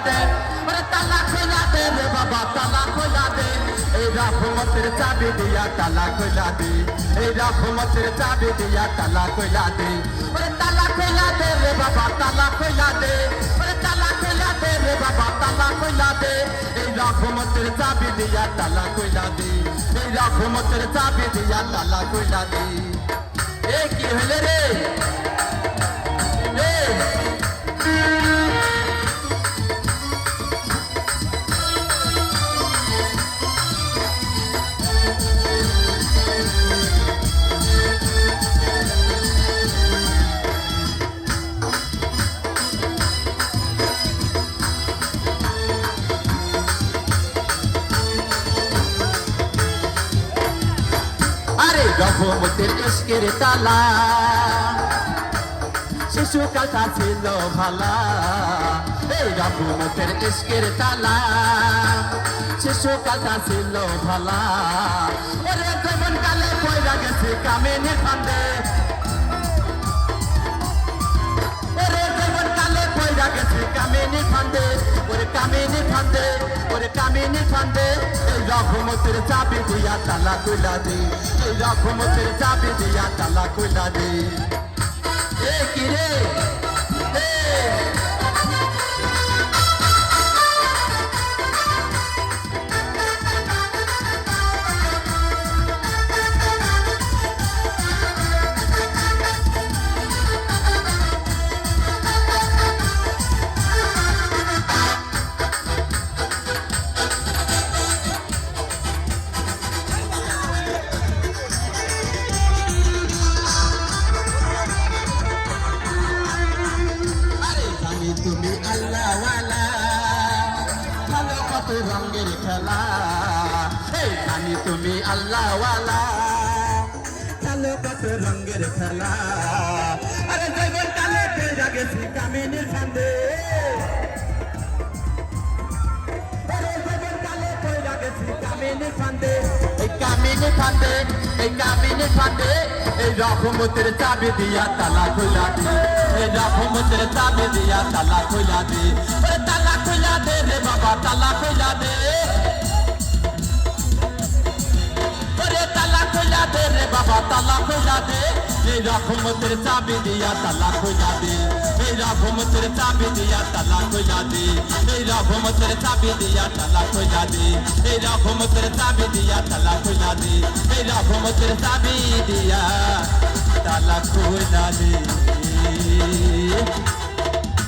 দে ওরে তালা খোলা দে রে বাবা তালা খোলা দে এই রহমতের চাবি দিয়া তালা খোলা দে এই রহমতের চাবি দিয়া তালা খোলা দে ওরে তালা খোলা দে রে বাবা তালা খোলা দে ওরে তালা খোলা দে রে বাবা তালা খোলা দে এই রহমতের চাবি দিয়া তালা খোলা দে এই রহমতের চাবি দিয়া তালা খোলা দে এ কি হলে রে আরে রহমতের ইশকের তালা শিশুকালটা ছিল ভালা এই রহমতের ইশকের তালা শিশুকালটা ছিল ভালা ওরে জীবন কালে পয়রা গেছে কামিনীর ফান্দে ওরে জীবন কালে পয়রা গেছে কামিনীর ফান্দে ওরে কামিনীর ফান্দে ওরে কামিনীর ফান্দে এই রহমতের চাবি দিয়া তালা খুলা দে এই রহমতের চাবি দিয়া তালা খুলা দে এ কি রে তুমি আল্লাহওয়ালা ভালো কত রঙের খেলা এই জানি তুমি আল্লাহওয়ালা ভালো কত রঙের খেলা আরে জীবন কালে পেয়ে গেছি কামিনীর ফান্দে আরে জীবন কালে পেয়ে গেছি কামিনীর ফান্দে এই কামিনীর ফান্দে এই কামিনীর ফান্দে এই রহমতের চাবি দিয়া তালা খোলা দে এই রহমতের চাবি দিয়া তালা খোলা দে ওরে তালা খোলা দে রে বাবা তালা খোলা দে ওরে তালা খোলা দে রে বাবা তালা খোলা দে এই রহমতের চাবি দিয়া তালা খোলা দে এই রহমতের চাবি দিয়া তালা খোলা দে এই রহমতের চাবি দিয়া তালা খোলা দে এই রহমতের চাবি দিয়া তালা খোলা দে এই রহমতের চাবি দিয়া তালা খোলা দে